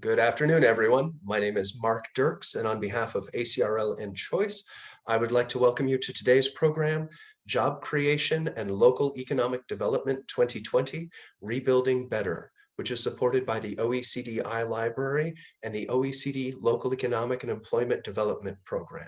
Good afternoon, everyone. My name is Mark Dirks, and on behalf of ACRL and Choice, I would like to welcome you to today's program, Job Creation and Local Economic Development 2020, Rebuilding Better, which is supported by the OECD iLibrary and the OECD Local Economic and Employment Development Program.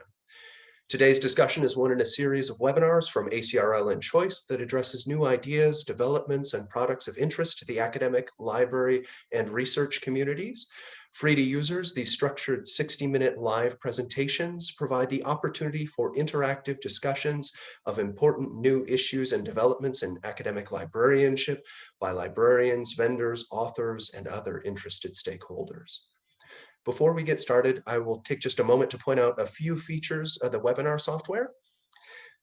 Today's discussion is one in a series of webinars from ACRL and Choice that addresses new ideas, developments, and products of interest to the academic, library, and research communities. Free to users, these structured 60-minute live presentations provide the opportunity for interactive discussions of important new issues and developments in academic librarianship by librarians, vendors, authors, and other interested stakeholders. Before we get started, I will take just a moment to point out a few features of the webinar software.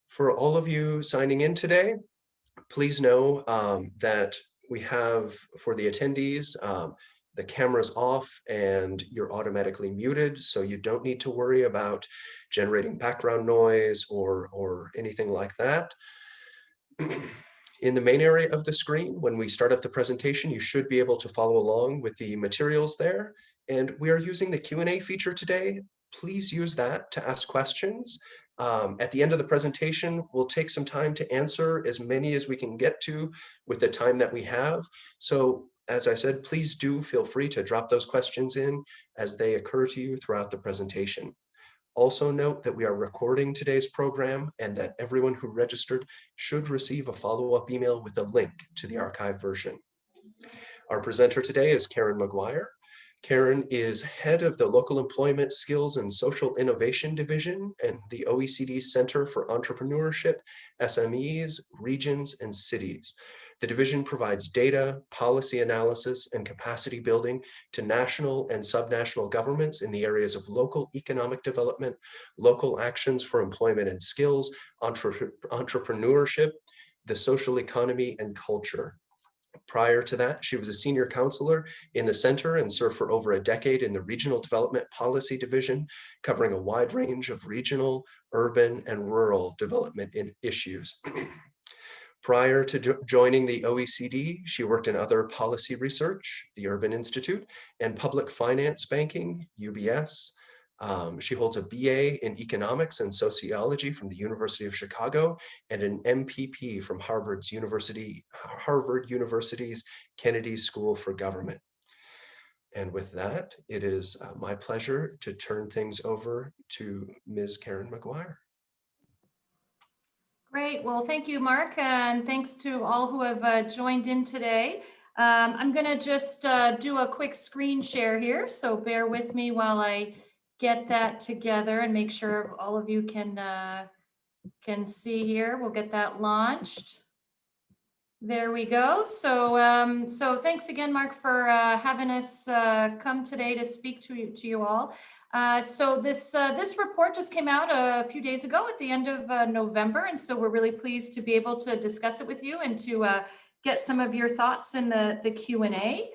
For all of you signing in today, please know that we have, for the attendees, the camera's off and you're automatically muted, so you don't need to worry about generating background noise or anything like that. In the main area of the screen, when we start up the presentation, you should be able to follow along with the materials there. And we are using the Q&A feature today. Please use that to ask questions. At the end of the presentation, we'll take some time to answer as many as we can get to with the time that we have. So as I said, please do feel free to drop those questions in as they occur to you throughout the presentation. Also note that we are recording today's program and that everyone who registered should receive a follow-up email with a link to the archive version. Our presenter today is Karen Maguire. Karen is head of the Local Employment Skills and Social Innovation Division and the OECD Center for Entrepreneurship, SMEs, Regions, and Cities. The division provides data, policy analysis, and capacity building to national and subnational governments in the areas of local economic development, local actions for employment and skills, entrepreneurship, the social economy, and culture. Prior to that, she was a senior counselor in the center and served for over a decade in the Regional Development Policy Division, covering a wide range of regional, urban, and rural development issues. Prior to joining the OECD, she worked in other policy research, the Urban Institute, and public finance banking, UBS. She holds a BA in economics and sociology from the University of Chicago and an MPP from Harvard University's Kennedy School for Government. And with that, it is my pleasure to turn things over to Ms. Karen Maguire. Great. Well, thank you, Mark, and thanks to all who have joined in today. I'm going to just do a quick screen share here, so bear with me while I get that together and make sure all of you can see here. We'll get that launched. There we go. So, so thanks again, Mark, for having us come today to speak to you all. So this report just came out a few days ago at the end of November, and so we're really pleased to be able to discuss it with you and to get some of your thoughts in the Q&A.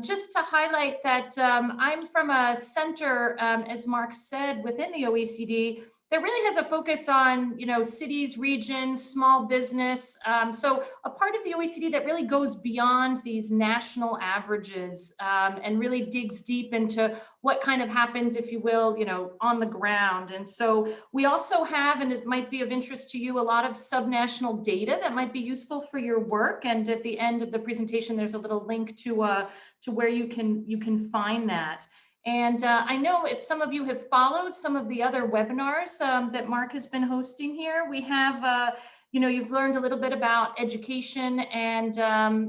Just to highlight that I'm from a center, as Mark said, within the OECD that really has a focus on, cities, regions, small business. So a part of the OECD that really goes beyond these national averages and really digs deep into what kind of happens, if you will, on the ground. And so we also have, and it might be of interest to you, a lot of subnational data that might be useful for your work. And at the end of the presentation, there's a little link to where you can find that. And I know if some of you have followed some of the other webinars that Mark has been hosting here, we have, you've learned a little bit about education and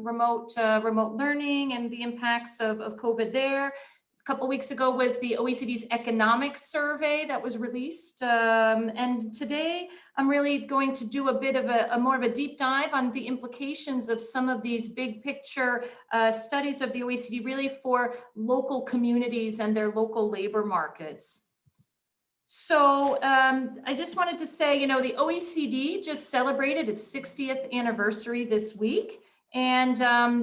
remote learning and the impacts of COVID there. A couple weeks ago was the OECD's economic survey that was released. And today I'm really going to do a bit of a more of a deep dive on the implications of some of these big picture studies of the OECD really for local communities and their local labor markets. So I just wanted to say, the OECD just celebrated its 60th anniversary this week. And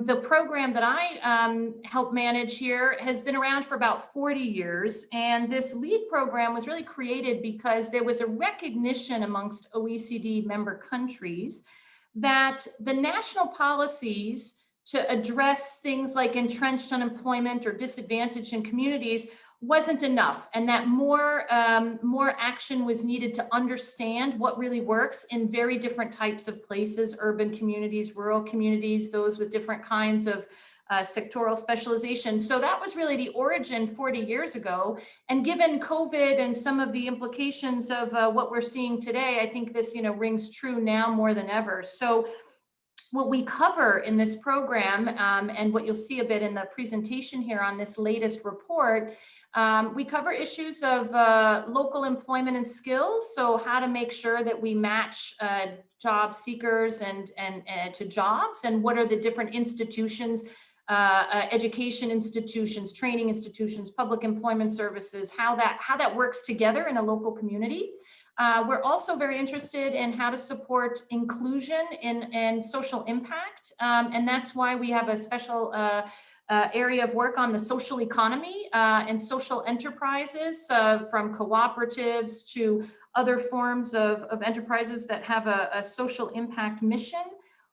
the program that I help manage here has been around for about 40 years. And this LEAD program was really created because there was a recognition amongst OECD member countries that the national policies to address things like entrenched unemployment or disadvantage in communities wasn't enough, and that more action was needed to understand what really works in very different types of places: urban communities, rural communities, those with different kinds of sectoral specialization. So that was really the origin 40 years ago. And given COVID and some of the implications of what we're seeing today, I think this, rings true now more than ever. So what we cover in this program, and what you'll see a bit in the presentation here on this latest report, we cover issues of local employment and skills. So how to make sure that we match job seekers and to jobs, and what are the different institutions, education institutions, training institutions, public employment services, how that works together in a local community. We're also very interested in how to support inclusion and social impact. And that's why we have a special area of work on the social economy and social enterprises, from cooperatives to other forms of enterprises that have a social impact mission.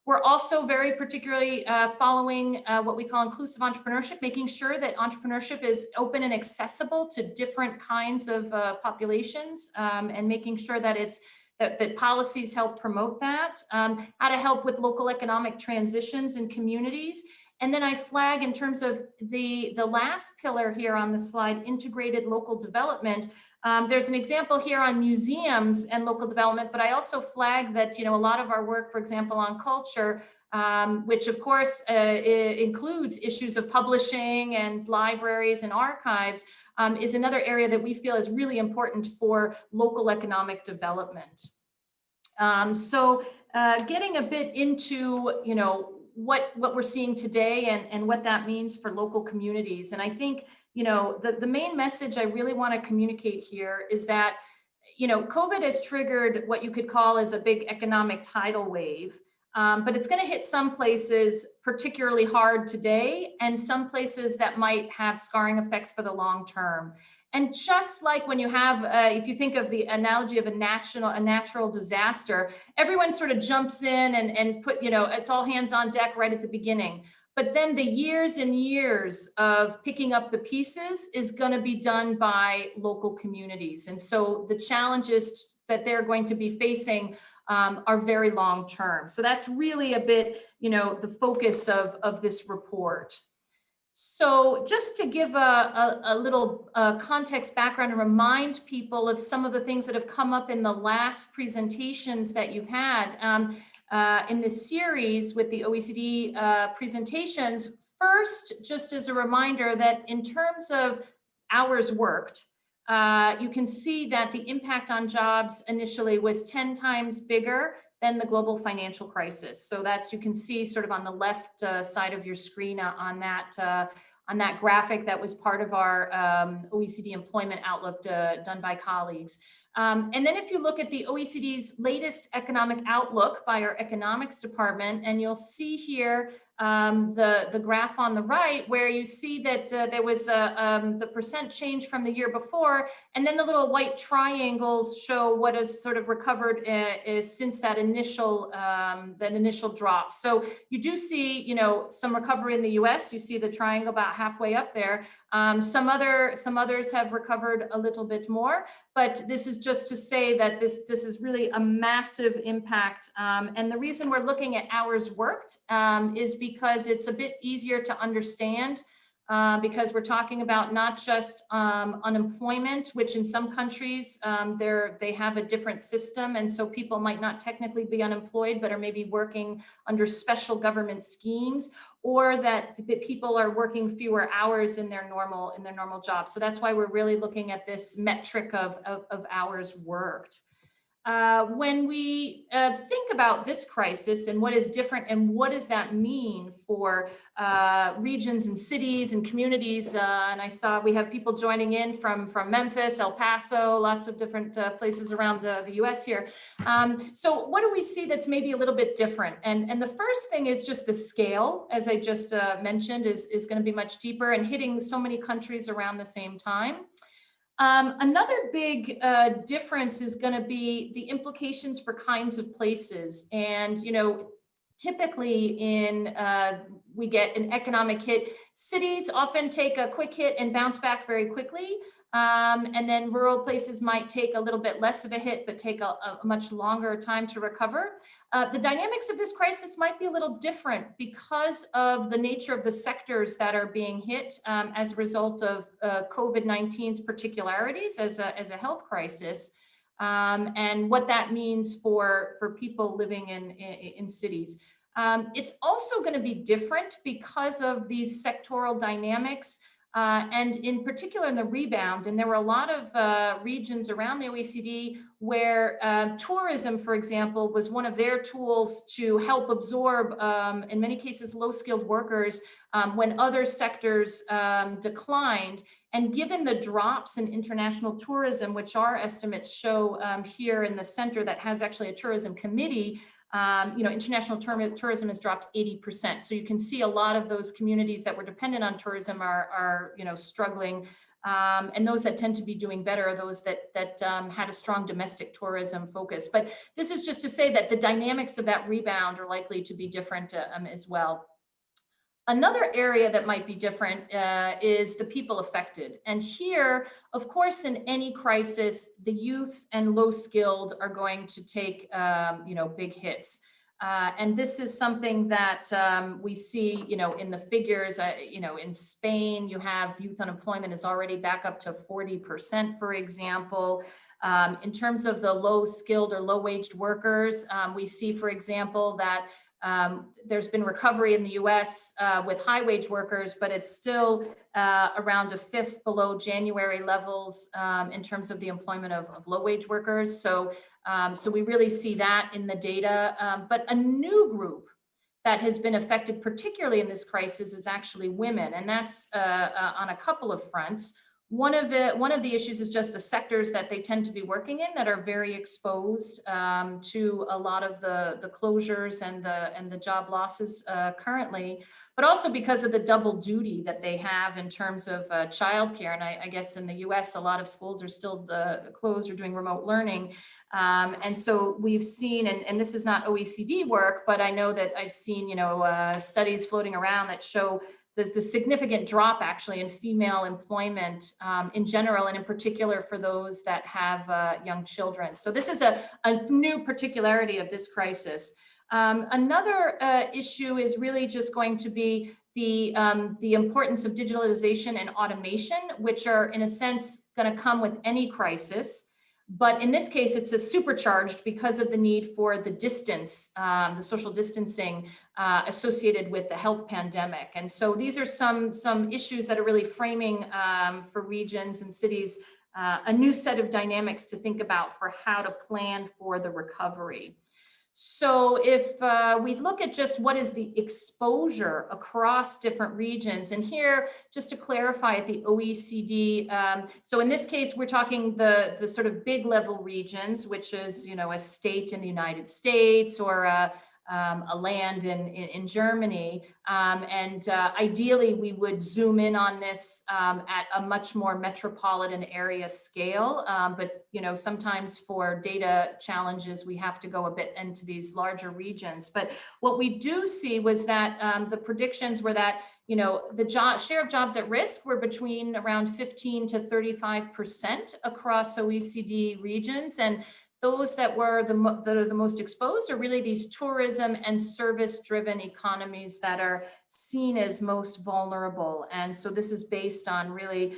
We're also very particularly following what we call inclusive entrepreneurship, making sure that entrepreneurship is open and accessible to different kinds of populations, and making sure that that policies help promote that. How to help with local economic transitions in communities. And then I flag, in terms of the last pillar here on the slide, integrated local development. There's an example here on museums and local development, but I also flag that, a lot of our work, for example, on culture, which of course includes issues of publishing and libraries and archives, is another area that we feel is really important for local economic development. So getting a bit into, what we're seeing today and what that means for local communities. And I think, the main message I really want to communicate here is that, COVID has triggered what you could call as a big economic tidal wave. But it's going to hit some places particularly hard today, and some places that might have scarring effects for the long term. And just like when you have, if you think of the analogy of a natural disaster, everyone sort of jumps in and put, it's all hands on deck right at the beginning. But then the years and years of picking up the pieces is going to be done by local communities. And so the challenges that they're going to be facing are very long term. So that's really a bit, the focus of this report. So just to give a little context background and remind people of some of the things that have come up in the last presentations that you've had in this series with the OECD presentations. First, just as a reminder that in terms of hours worked, you can see that the impact on jobs initially was 10 times bigger than the global financial crisis. So that's, you can see sort of on the left side of your screen on that graphic that was part of our OECD Employment Outlook done by colleagues. And then if you look at the OECD's latest economic outlook by our economics department, and you'll see here the graph on the right, where you see that there was the percent change from the year before, and then the little white triangles show what has sort of recovered since that initial drop. So you do see, some recovery in the US. You see the triangle about halfway up there. Some others have recovered a little bit more, but this is just to say that this is really a massive impact. And the reason we're looking at hours worked is because it's a bit easier to understand, because we're talking about not just unemployment, which in some countries they have a different system, and so people might not technically be unemployed, but are maybe working under special government schemes, or that people are working fewer hours in their normal job. So that's why we're really looking at this metric of hours worked. When we think about this crisis and what is different and what does that mean for regions and cities and communities, and I saw we have people joining in from Memphis, El Paso, lots of different places around the US here. So what do we see that's maybe a little bit different? And the first thing is just the scale, as I just mentioned, is going to be much deeper and hitting so many countries around the same time. Another big difference is going to be the implications for kinds of places. And, Typically we get an economic hit. Cities often take a quick hit and bounce back very quickly. And then rural places might take a little bit less of a hit, but take a much longer time to recover. The dynamics of this crisis might be a little different because of the nature of the sectors that are being hit as a result of COVID-19's particularities as a health crisis. And what that means for people living in cities. It's also going to be different because of these sectoral dynamics, and in particular in the rebound. And there were a lot of regions around the OECD where tourism, for example, was one of their tools to help absorb, in many cases, low-skilled workers when other sectors declined. And given the drops in international tourism, which our estimates show here in the center that has actually a tourism committee, international tourism has dropped 80%. So you can see a lot of those communities that were dependent on tourism are struggling. And those that tend to be doing better are those that had a strong domestic tourism focus. But this is just to say that the dynamics of that rebound are likely to be different as well. Another area that might be different is the people affected. And here, of course, in any crisis, the youth and low skilled are going to take, big hits. And this is something that we see, in the figures. In Spain, you have youth unemployment is already back up to 40%, for example. In terms of the low skilled or low waged workers, we see, for example, that there's been recovery in the US with high wage workers, but it's still around a fifth below January levels in terms of the employment of low wage workers. So we really see that in the data. But a new group that has been affected, particularly in this crisis, is actually women. And that's on a couple of fronts. One of the issues is just the sectors that they tend to be working in that are very exposed to a lot of the closures and the job losses currently, but also because of the double duty that they have in terms of childcare. And I guess in the US, a lot of schools are still closed or doing remote learning. And so we've seen, and this is not OECD work, but I know that I've seen, studies floating around that show the significant drop actually in female employment in general, and in particular for those that have young children. So this is a new particularity of this crisis. Another issue is really just going to be the importance of digitalization and automation, which are in a sense going to come with any crisis. But in this case, it's a supercharged because of the need for the distance, the social distancing associated with the health pandemic. And so these are some issues that are really framing for regions and cities a new set of dynamics to think about for how to plan for the recovery. So if we look at just what is the exposure across different regions, and here, just to clarify at the OECD, so in this case, we're talking the sort of big level regions, which is, a state in the United States or a land in Germany. And ideally, we would zoom in on this at a much more metropolitan area scale. But sometimes for data challenges, we have to go a bit into these larger regions. But what we do see was that the predictions were that the share of jobs at risk were between around 15 to 35% across OECD regions. And those that were the most exposed are really these tourism and service-driven economies that are seen as most vulnerable. And so this is based on really,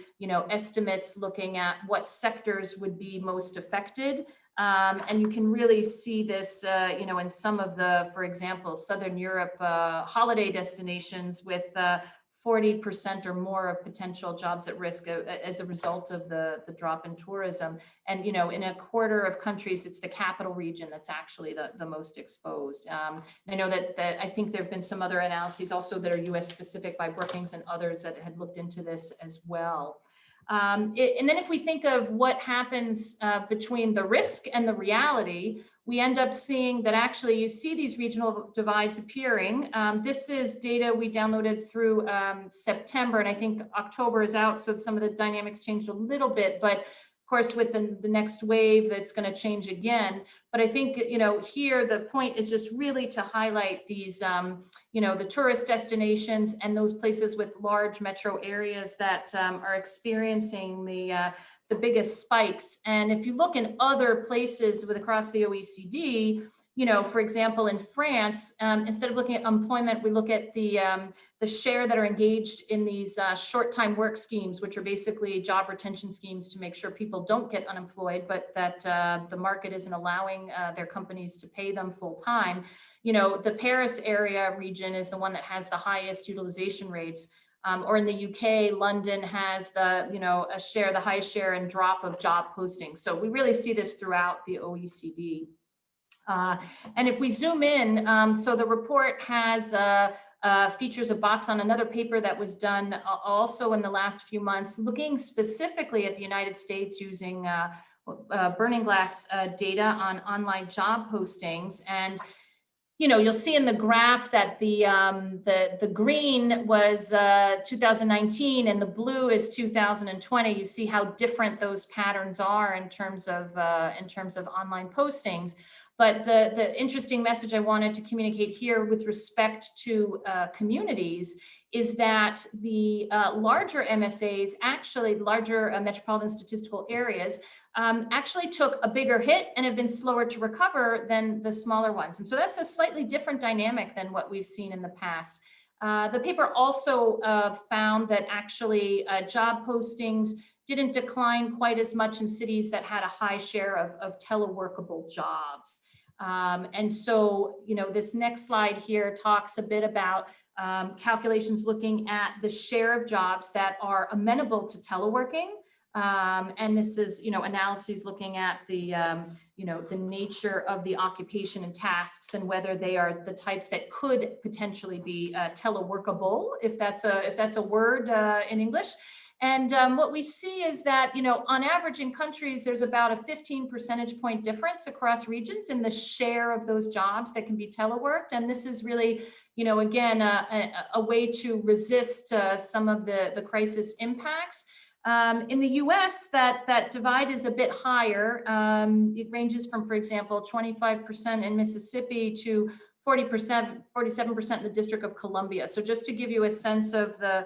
estimates looking at what sectors would be most affected. And you can really see this, in some of the, for example, Southern Europe holiday destinations with 40% or more of potential jobs at risk as a result of the drop in tourism. And, in a quarter of countries, it's the capital region that's actually the most exposed. I know that I think there have been some other analyses also that are US specific by Brookings and others that had looked into this as well. And then if we think of what happens between the risk and the reality, we end up seeing that actually you see these regional divides appearing. This is data we downloaded through September, and I think October is out, so some of the dynamics changed a little bit. But of course, with the next wave, it's going to change again. But I think, here the point is just really to highlight these, the tourist destinations and those places with large metro areas that are experiencing the biggest spikes. And if you look in other places across the OECD, for example, in France, instead of looking at employment, we look at the share that are engaged in these short-time work schemes, which are basically job retention schemes to make sure people don't get unemployed, but that the market isn't allowing their companies to pay them full-time. The Paris area region is the one that has the highest utilization rates. Or in the UK, London has the highest share and drop of job postings. So we really see this throughout the OECD. And if we zoom in, so the report has features a box on another paper that was done also in the last few months, looking specifically at the United States using Burning Glass data on online job postings. And you'll see in the graph that the green was 2019 and the blue is 2020. You see how different those patterns are in terms of online postings. But the interesting message I wanted to communicate here with respect to communities is that the larger MSAs, actually larger metropolitan statistical areas, actually took a bigger hit and have been slower to recover than the smaller ones. And so that's a slightly different dynamic than what we've seen in the past. The paper also found that actually job postings didn't decline quite as much in cities that had a high share of teleworkable jobs. And so, this next slide here talks a bit about calculations looking at the share of jobs that are amenable to teleworking. And this is, analyses looking at the nature of the occupation and tasks and whether they are the types that could potentially be teleworkable, if that's a word in English. And what we see is that, on average in countries, there's about a 15 percentage point difference across regions in the share of those jobs that can be teleworked. And this is really, again, a way to resist some of the crisis impacts. In the US, that divide is a bit higher. It ranges from, for example, 25% in Mississippi to 47% in the District of Columbia. So just to give you a sense of the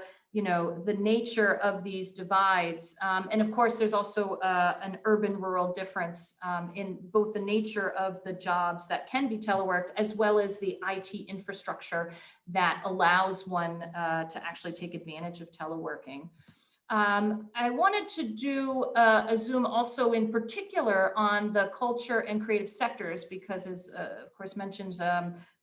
nature of these divides. And of course, there's also an urban-rural difference in both the nature of the jobs that can be teleworked, as well as the IT infrastructure that allows one to actually take advantage of teleworking. I wanted to do a zoom also in particular on the culture and creative sectors, because as of course mentioned,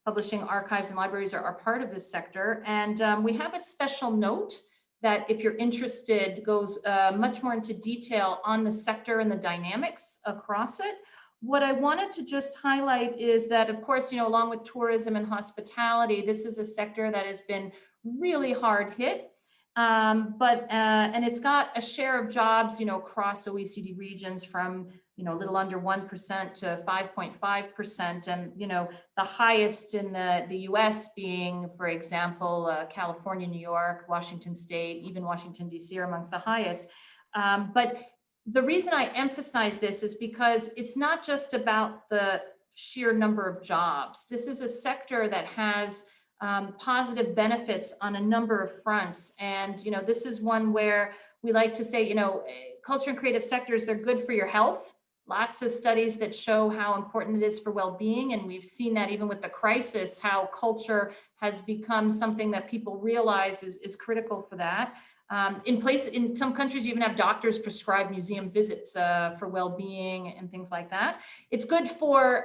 publishing, archives, and libraries are part of this sector. And we have a special note that, if you're interested, goes much more into detail on the sector and the dynamics across it. What I wanted to just highlight is that, of course, along with tourism and hospitality, this is a sector that has been really hard hit. And it's got a share of jobs, across OECD regions from, a little under 1% to 5.5%. And, the highest in the US being, for example, California, New York, Washington State, even Washington, DC are amongst the highest. But the reason I emphasize this is because it's not just about the sheer number of jobs. This is a sector that has positive benefits on a number of fronts. And, this is one where we like to say, culture and creative sectors, they're good for your health. Lots of studies that show how important it is for well-being. And we've seen that even with the crisis, how culture has become something that people realize is critical for that. In some countries, you even have doctors prescribe museum visits for well-being and things like that. It's good for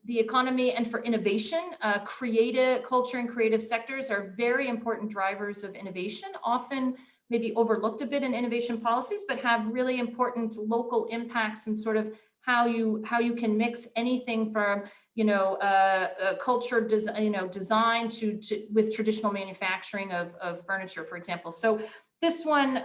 the economy and for innovation. Creative culture and creative sectors are very important drivers of innovation, often maybe overlooked a bit in innovation policies, but have really important local impacts and sort of how you can mix anything from culture design to with traditional manufacturing of furniture, for example. So this one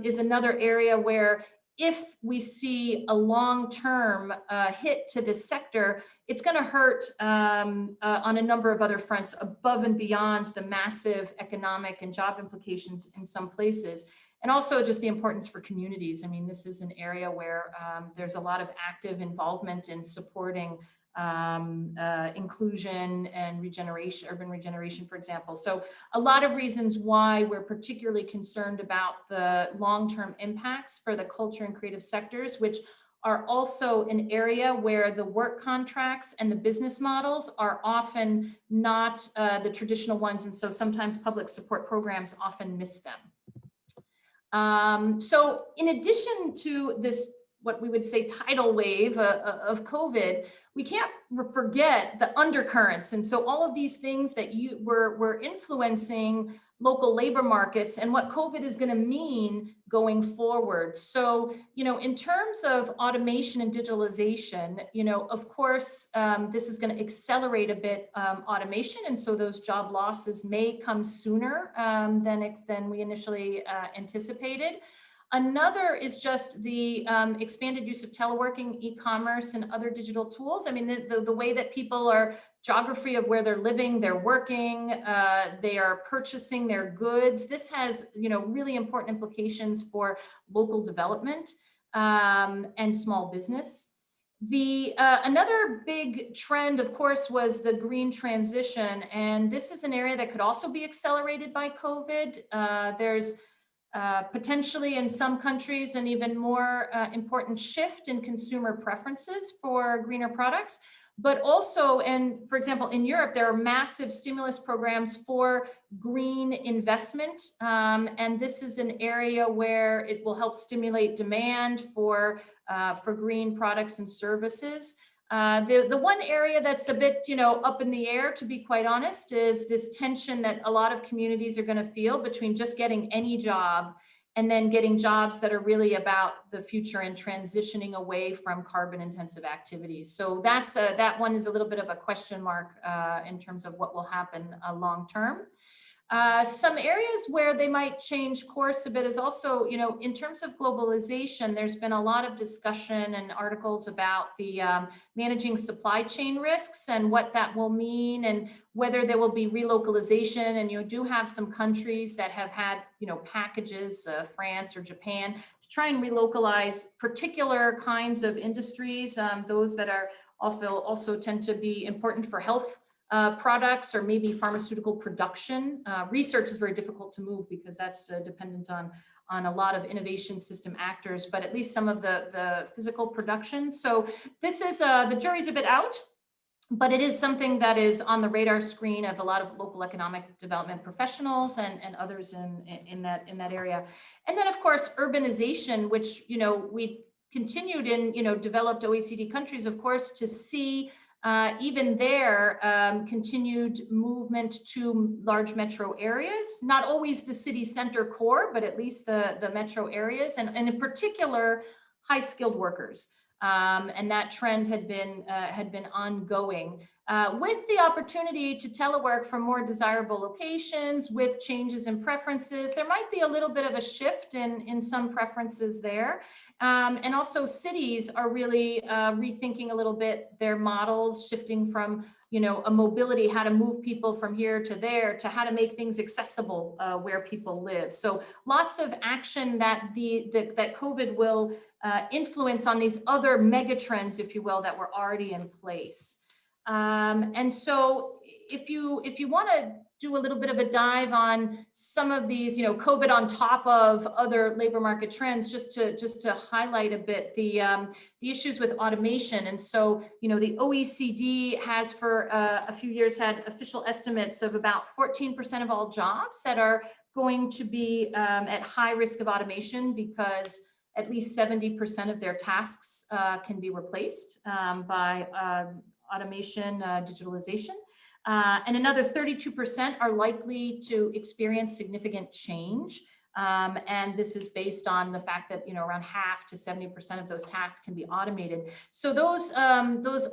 is another area where, if we see a long-term hit to this sector, it's going to hurt on a number of other fronts above and beyond the massive economic and job implications in some places. and also just the importance for communities. I mean, this is an area where there's a lot of active involvement in supporting inclusion and regeneration, urban regeneration, for example. So a lot of reasons why we're particularly concerned about the long-term impacts for the culture and creative sectors, which are also an area where the work contracts and the business models are often not the traditional ones. And so sometimes public support programs often miss them. So in addition to this, what we would say tidal wave of COVID, we can't forget the undercurrents. And so all of these things that were influencing local labor markets and what COVID is going to mean going forward. So, in terms of automation and digitalization, of course, this is going to accelerate a bit automation. And so those job losses may come sooner than we initially anticipated. Another is just the expanded use of teleworking, e-commerce, and other digital tools. I mean, the way that people are, geography of where they're living, they're working, they are purchasing their goods. This has, really important implications for local development and small business. Another big trend, of course, was the green transition. And this is an area that could also be accelerated by COVID. There's potentially in some countries an even more important shift in consumer preferences for greener products. But also, and for example, in Europe, there are massive stimulus programs for green investment. And this is an area where it will help stimulate demand for green products and services. The one area that's a bit, up in the air, to be quite honest, is this tension that a lot of communities are going to feel between just getting any job and then getting jobs that are really about the future and transitioning away from carbon intensive activities. So that one is a little bit of a question mark in terms of what will happen long term. Some areas where they might change course a bit is also, in terms of globalization, there's been a lot of discussion and articles about the managing supply chain risks and what that will mean, and whether there will be relocalization. And you do have some countries that have had, packages, France or Japan, to try and relocalize particular kinds of industries, those that are also tend to be important for health products or maybe pharmaceutical production. Research is very difficult to move because that's dependent on a lot of innovation system actors, but at least some of the physical production. So this is, the jury's a bit out, but it is something that is on the radar screen of a lot of local economic development professionals and others in that area. And then of course, urbanization, which, we continued in, developed OECD countries, of course, to see even there, continued movement to large metro areas, not always the city center core, but at least the metro areas, and in particular, high skilled workers. And that trend had been ongoing. With the opportunity to telework from more desirable locations, with changes in preferences, there might be a little bit of a shift in some preferences there. And also cities are really rethinking a little bit their models, shifting from, a mobility, how to move people from here to there, to how to make things accessible where people live. So lots of action that that COVID will influence on these other megatrends, if you will, that were already in place. And so if you want to do a little bit of a dive on some of these, COVID on top of other labor market trends, just to highlight a bit the issues with automation. And so, the OECD has for a few years had official estimates of about 14% of all jobs that are going to be at high risk of automation, because at least 70% of their tasks can be replaced by automation, digitalization. And another 32% are likely to experience significant change. And this is based on the fact that, around half to 70% of those tasks can be automated. So those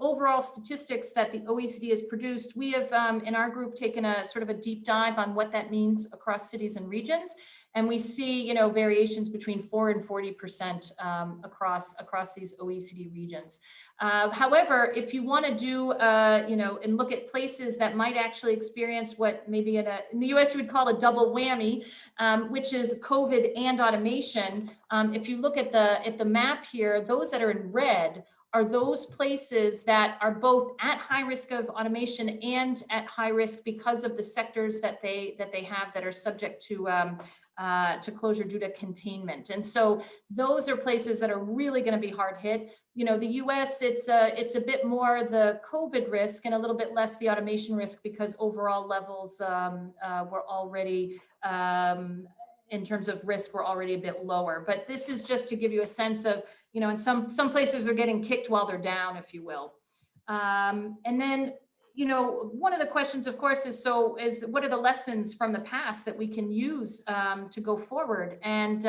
overall statistics that the OECD has produced, we have in our group taken a sort of a deep dive on what that means across cities and regions. And we see, variations between 4 and 40% across these OECD regions. However, if you want to do, and look at places that might actually experience what maybe in the US you would call a double whammy, which is COVID and automation. If you look at the map here, those that are in red are those places that are both at high risk of automation and at high risk because of the sectors that they have that are subject to closure due to containment. And so those are places that are really going to be hard hit. The US, it's a bit more the COVID risk and a little bit less the automation risk because overall levels were already, in terms of risk, were already a bit lower. But this is just to give you a sense of, and some places are getting kicked while they're down, if you will. And then, one of the questions, of course, is what are the lessons from the past that we can use to go forward? And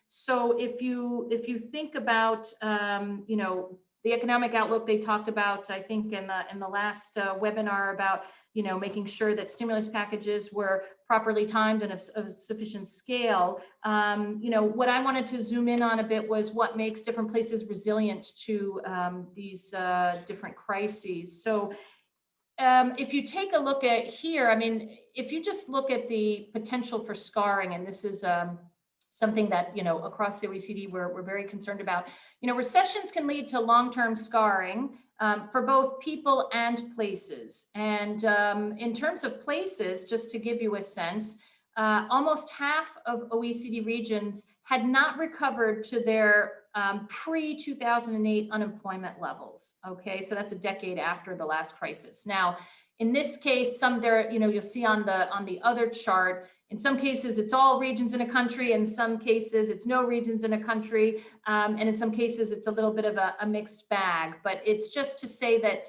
so if you think about, the economic outlook they talked about, I think in the last webinar about, making sure that stimulus packages were properly timed and of sufficient scale. What I wanted to zoom in on a bit was what makes different places resilient to these different crises. So if you take a look at here, I mean, if you just look at the potential for scarring, and this is something that, across the OECD, we're very concerned about. Recessions can lead to long-term scarring for both people and places. And in terms of places, just to give you a sense, almost half of OECD regions had not recovered to their pre-2008 unemployment levels. Okay, so that's a decade after the last crisis. Now, in this case, some there, you'll see on the other chart, in some cases it's all regions in a country, in some cases it's no regions in a country, and in some cases it's a little bit of a mixed bag. But it's just to say that,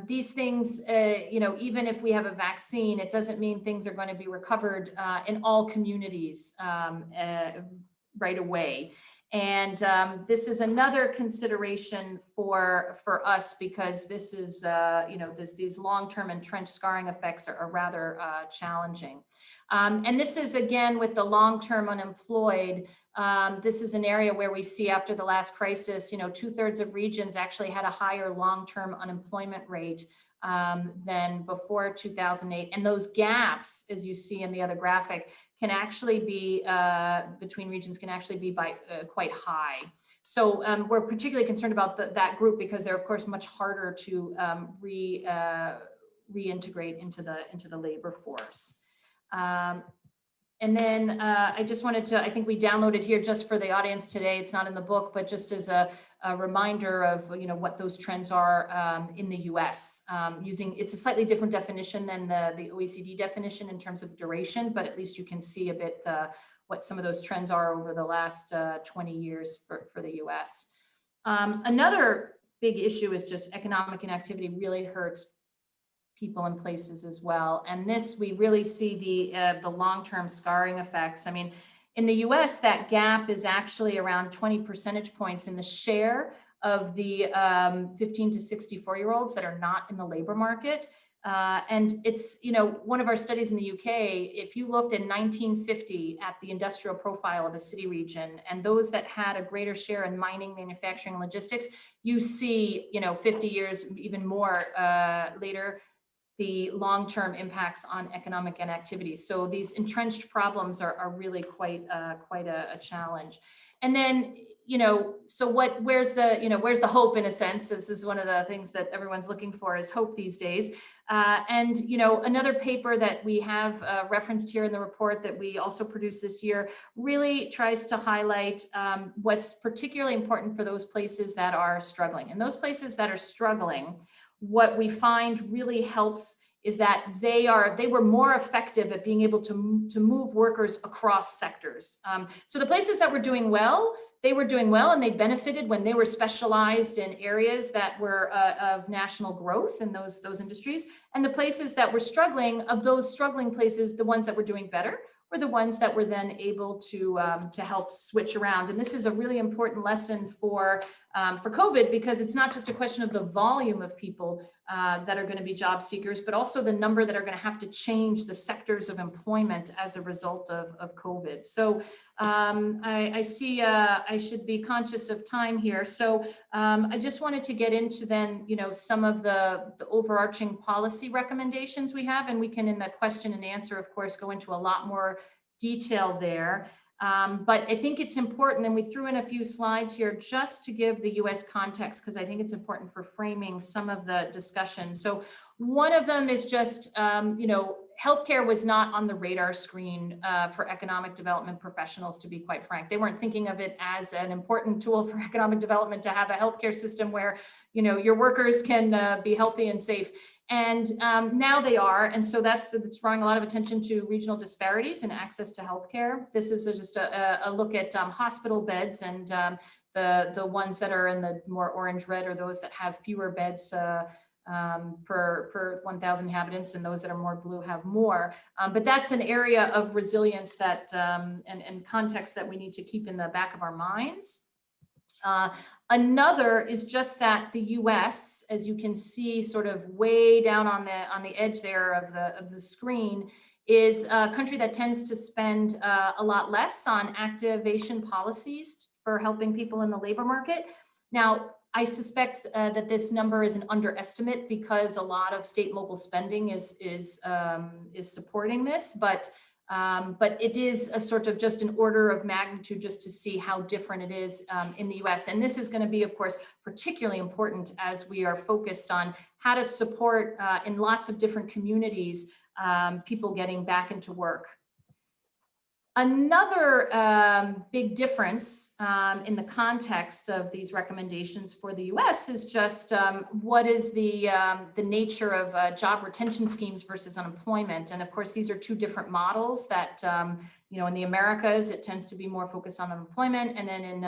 these things, even if we have a vaccine, it doesn't mean things are going to be recovered in all communities right away. And this is another consideration for us, because this is, these long-term entrenched scarring effects are rather challenging. And this is, again, with the long-term unemployed. This is an area where we see after the last crisis, 2/3 of regions actually had a higher long-term unemployment rate than before 2008. And those gaps, as you see in the other graphic, can actually be, between regions can actually be quite high. So we're particularly concerned about that group because they're, of course, much harder to reintegrate into the labor force. And then I just wanted to, I think we downloaded here just for the audience today. It's not in the book, but just as a reminder of, what those trends are in the US. It's a slightly different definition than the OECD definition in terms of duration, but at least you can see a bit what some of those trends are over the last 20 years for the US. Another big issue is just economic inactivity really hurts people and places as well. And this, we really see the long-term scarring effects. I mean, in the US, that gap is actually around 20 percentage points in the share of the 15 to 64-year-olds that are not in the labor market. And it's, one of our studies in the UK, if you looked in 1950 at the industrial profile of a city region and those that had a greater share in mining, manufacturing, and logistics, you see, 50 years, even more later, the long-term impacts on economic inactivity. So these entrenched problems are really quite a challenge. And then, so where's the hope, in a sense? This is one of the things that everyone's looking for, is hope these days. And, another paper that we have referenced here in the report that we also produced this year really tries to highlight what's particularly important for those places that are struggling. And those places that are struggling, what we find really helps is that they were more effective at being able to move workers across sectors. So the places that were doing well, they were doing well and they benefited when they were specialized in areas that were of national growth in those industries. And the places that were struggling, of those struggling places, the ones that were doing better were the ones that were then able to help switch around. And this is a really important lesson for COVID, because it's not just a question of the volume of people that are going to be job seekers, but also the number that are going to have to change the sectors of employment as a result of COVID. So I see I should be conscious of time here. So I just wanted to get into then, some of the overarching policy recommendations we have, and we can, in the question and answer, of course, go into a lot more detail there. But I think it's important, and we threw in a few slides here just to give the US context, because I think it's important for framing some of the discussion. So one of them is just, healthcare was not on the radar screen for economic development professionals, to be quite frank. They weren't thinking of it as an important tool for economic development to have a healthcare system where, your workers can be healthy and safe. And now they are, and so that's drawing a lot of attention to regional disparities in access to healthcare. This is just a look at hospital beds, and the ones that are in the more orange red are those that have fewer beds per 1,000 inhabitants, and those that are more blue have more. But that's an area of resilience that and context that we need to keep in the back of our minds. Another is just that the US, as you can see sort of way down on the edge there of the screen, is a country that tends to spend a lot less on activation policies for helping people in the labor market. Now, I suspect that this number is an underestimate, because a lot of state and local spending is supporting this, but it is a sort of just an order of magnitude just to see how different it is in the US. And this is going to be, of course, particularly important as we are focused on how to support in lots of different communities people getting back into work. Another big difference in the context of these recommendations for the US is just what is the nature of job retention schemes versus unemployment. And of course, these are two different models that, in the Americas, it tends to be more focused on unemployment. And then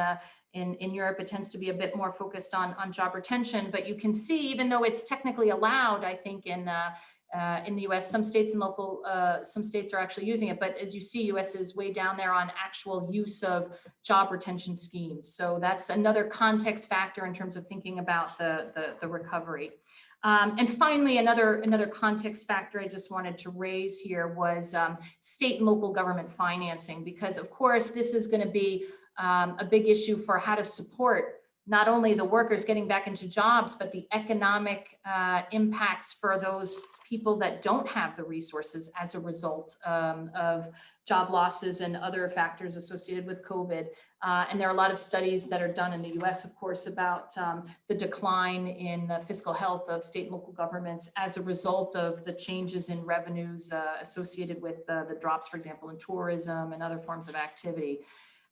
in Europe, it tends to be a bit more focused on job retention. But you can see, even though it's technically allowed, I think in the US, some states are actually using it, but as you see, US is way down there on actual use of job retention schemes. So that's another context factor in terms of thinking about the recovery. And finally, another context factor I just wanted to raise here was state and local government financing, because of course, this is going to be a big issue for how to support not only the workers getting back into jobs, but the economic impacts for those people that don't have the resources as a result of job losses and other factors associated with COVID. And there are a lot of studies that are done in the US, of course, about the decline in the fiscal health of state and local governments as a result of the changes in revenues associated with the drops, for example, in tourism and other forms of activity.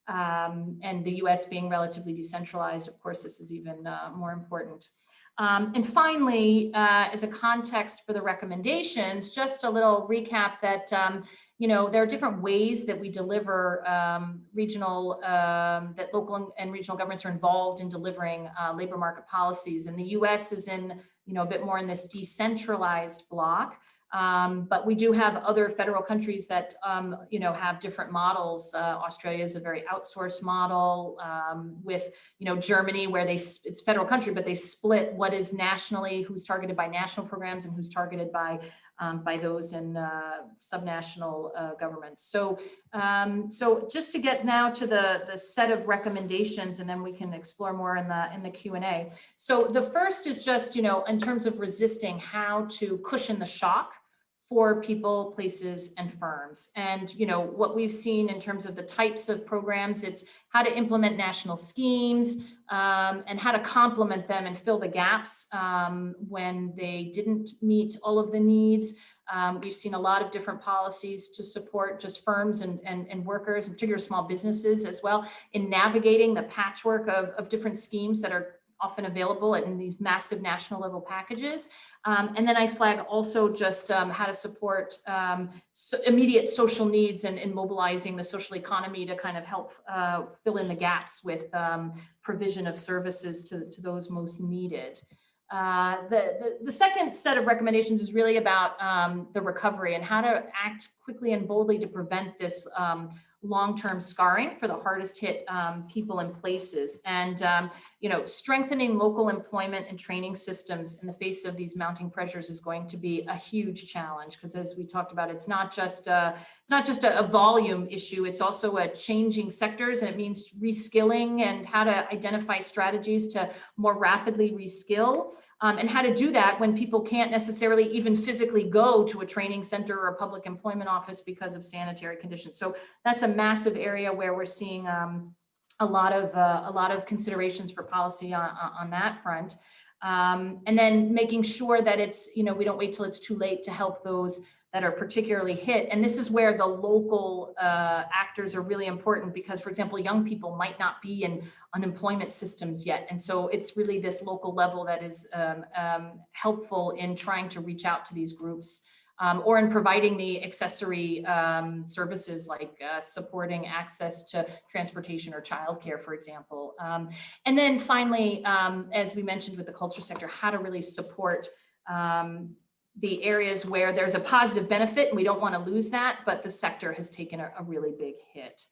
And the US being relatively decentralized, of course, this is even more important. And finally, as a context for the recommendations, just a little recap that, there are different ways that we deliver that local and regional governments are involved in delivering labor market policies. And the US is in, a bit more in this decentralized block. But we do have other federal countries that, have different models. Australia is a very outsourced model with, Germany, where it's federal country, but they split what is nationally, who's targeted by national programs and who's targeted by those in subnational governments. So just to get now to the set of recommendations, and then we can explore more in the Q&A. So the first is just, in terms of resisting, how to cushion the shock for people, places, and firms. And what we've seen in terms of the types of programs, it's how to implement national schemes and how to complement them and fill the gaps when they didn't meet all of the needs. We've seen a lot of different policies to support just firms and workers, and particularly small businesses as well, in navigating the patchwork of different schemes that are often available in these massive national level packages. And then I flag also just how to support immediate social needs and mobilizing the social economy to kind of help fill in the gaps with provision of services to those most needed. The second set of recommendations is really about the recovery and how to act quickly and boldly to prevent this long-term scarring for the hardest hit people and places. And strengthening local employment and training systems in the face of these mounting pressures is going to be a huge challenge, because as we talked about, it's not just a volume issue, it's also a changing sectors, and it means reskilling and how to identify strategies to more rapidly reskill. And how to do that when people can't necessarily even physically go to a training center or a public employment office because of sanitary conditions. So that's a massive area where we're seeing a lot of considerations for policy on that front. And then making sure that it's, we don't wait till it's too late to help those that are particularly hit. And this is where the local actors are really important, because, for example, young people might not be in unemployment systems yet. And so it's really this local level that is helpful in trying to reach out to these groups, or in providing the accessory services like supporting access to transportation or childcare, for example. And then finally, as we mentioned with the culture sector, how to really support the areas where there's a positive benefit, and we don't want to lose that, but the sector has taken a really big hit.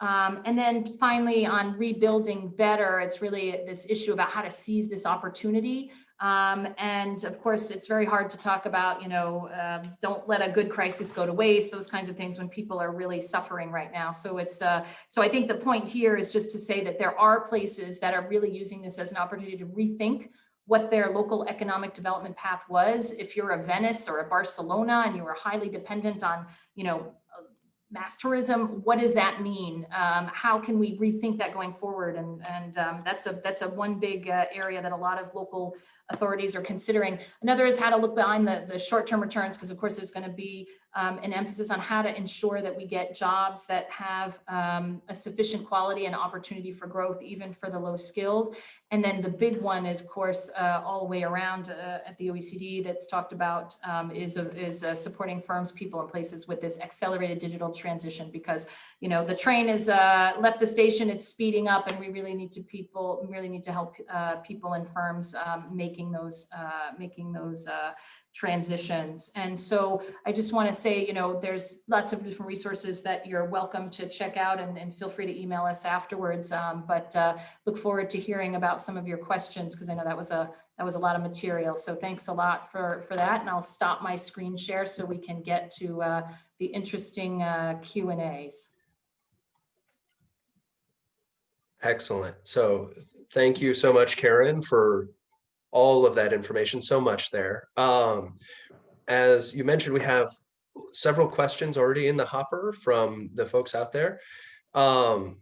And then finally, on rebuilding better, it's really this issue about how to seize this opportunity. And of course, it's very hard to talk about, don't let a good crisis go to waste, those kinds of things when people are really suffering right now. So so I think the point here is just to say that there are places that are really using this as an opportunity to rethink what their local economic development path was. If you're a Venice or a Barcelona and you were highly dependent on, mass tourism, what does that mean? How can we rethink that going forward? And that's a one big area that a lot of local authorities are considering. Another is how to look behind the short-term returns, because of course there's going to be an emphasis on how to ensure that we get jobs that have a sufficient quality and opportunity for growth, even for the low skilled. And then the big one is, of course, all the way around at the OECD that's talked about is supporting firms, people, and places with this accelerated digital transition, because the train has left the station, it's speeding up, and we really need to help people and firms making those transitions. And so I just want to say, there's lots of different resources that you're welcome to check out, and feel free to email us afterwards. But look forward to hearing about some of your questions, because I know that was a lot of material. So thanks a lot for that. And I'll stop my screen share so we can get to the interesting Q&As. Excellent. So thank you so much, Karen, for all of that information, so much there. As you mentioned, we have several questions already in the hopper from the folks out there. And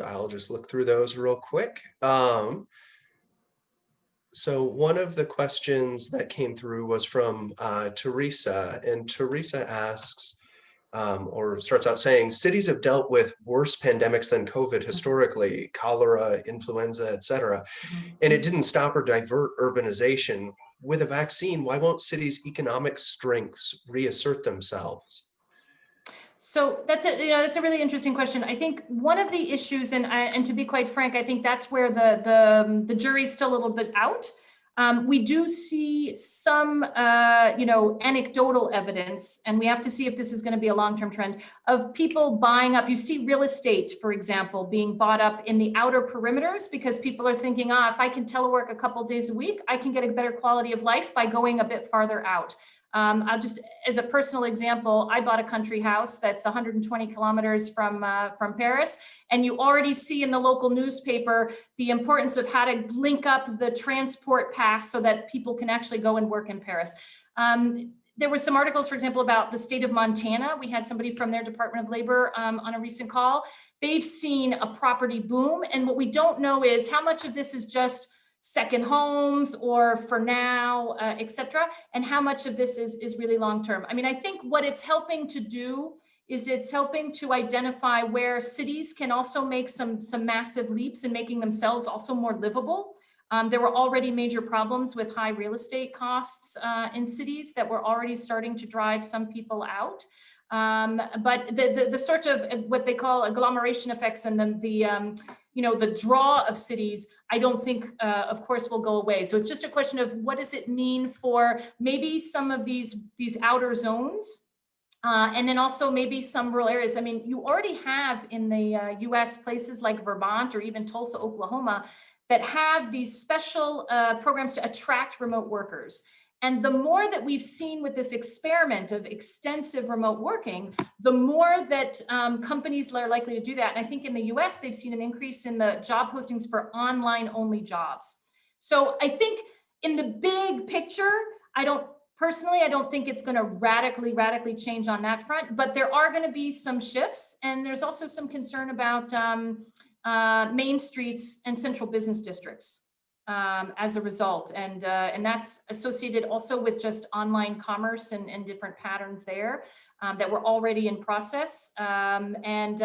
I'll just look through those real quick. So one of the questions that came through was from Teresa, and Teresa asks, or starts out saying, cities have dealt with worse pandemics than COVID historically, cholera, influenza, etc. And it didn't stop or divert urbanization. With a vaccine, why won't cities' economic strengths reassert themselves? So that's a really interesting question. I think one of the issues, and to be quite frank, I think that's where the jury's still a little bit out. We do see some, anecdotal evidence, and we have to see if this is going to be a long-term trend, of people buying up. You see real estate, for example, being bought up in the outer perimeters, because people are thinking, if I can telework a couple of days a week, I can get a better quality of life by going a bit farther out. I'll just, as a personal example, I bought a country house that's 120 kilometers from Paris, and you already see in the local newspaper the importance of how to link up the transport paths so that people can actually go and work in Paris. There were some articles, for example, about the state of Montana. We had somebody from their Department of Labor on a recent call. They've seen a property boom, and what we don't know is how much of this is just second homes or for now, et cetera, and how much of this is really long-term. I mean, I think what it's helping to do is it's helping to identify where cities can also make some massive leaps in making themselves also more livable. There were already major problems with high real estate costs in cities that were already starting to drive some people out. But the sort of what they call agglomeration effects and the the draw of cities, I don't think, of course, will go away. So it's just a question of what does it mean for maybe some of these outer zones, and then also maybe some rural areas. I mean, you already have in the US places like Vermont or even Tulsa, Oklahoma, that have these special programs to attract remote workers. And the more that we've seen with this experiment of extensive remote working, the more that companies are likely to do that. And I think in the US, they've seen an increase in the job postings for online only jobs. So I think in the big picture, I don't think it's going to radically change on that front, but there are going to be some shifts. And there's also some concern about main streets and central business districts as a result. And that's associated also with just online commerce and different patterns there that were already in process. And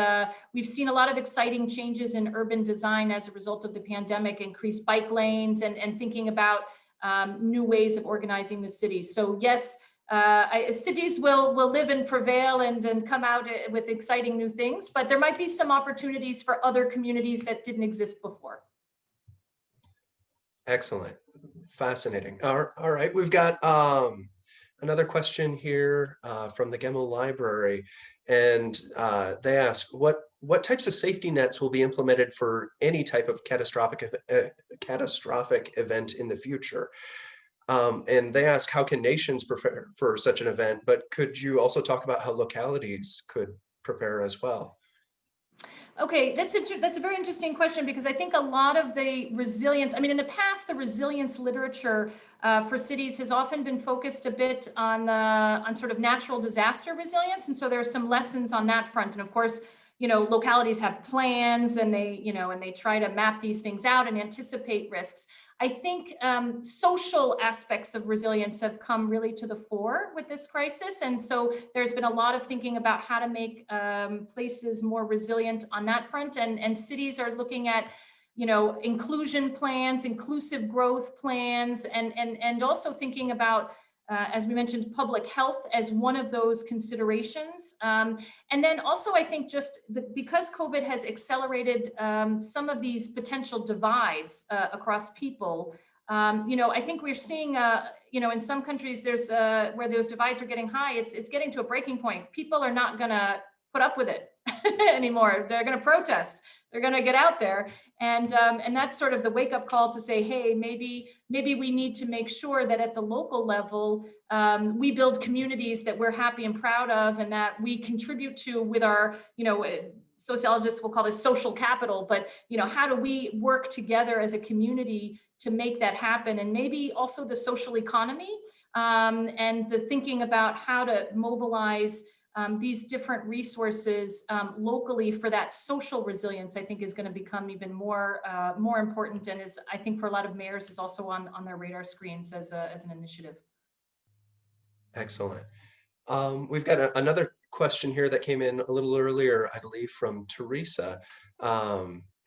we've seen a lot of exciting changes in urban design as a result of the pandemic, increased bike lanes and thinking about new ways of organizing the city. So yes, cities will live and prevail and come out with exciting new things, but there might be some opportunities for other communities that didn't exist before. Excellent. Fascinating. All right. We've got another question here from the Gemmell Library. And they ask, what types of safety nets will be implemented for any type of catastrophic event in the future? And they ask, how can nations prepare for such an event? But could you also talk about how localities could prepare as well? Okay, that's a very interesting question, because I think a lot of the resilience, I mean, in the past, the resilience literature for cities has often been focused a bit on sort of natural disaster resilience, and so there are some lessons on that front. And of course, localities have plans, and they try to map these things out and anticipate risks. I think social aspects of resilience have come really to the fore with this crisis. And so there's been a lot of thinking about how to make places more resilient on that front. And cities are looking at, inclusion plans, inclusive growth plans, and also thinking about, as we mentioned, public health as one of those considerations. And then also, I think because COVID has accelerated some of these potential divides across people, I think we're seeing, in some countries, there's where those divides are getting high, it's getting to a breaking point. People are not going to put up with it anymore. They're going to protest. They're going to get out there. And that's sort of the wake up call to say, hey, maybe we need to make sure that at the local level, we build communities that we're happy and proud of, and that we contribute to with our, sociologists will call this social capital, but, how do we work together as a community to make that happen? And maybe also the social economy and the thinking about how to mobilize these different resources locally for that social resilience, I think is going to become even more important, and is, I think, for a lot of mayors, is also on their radar screens as an initiative. Excellent. We've got another question here that came in a little earlier, I believe, from Teresa,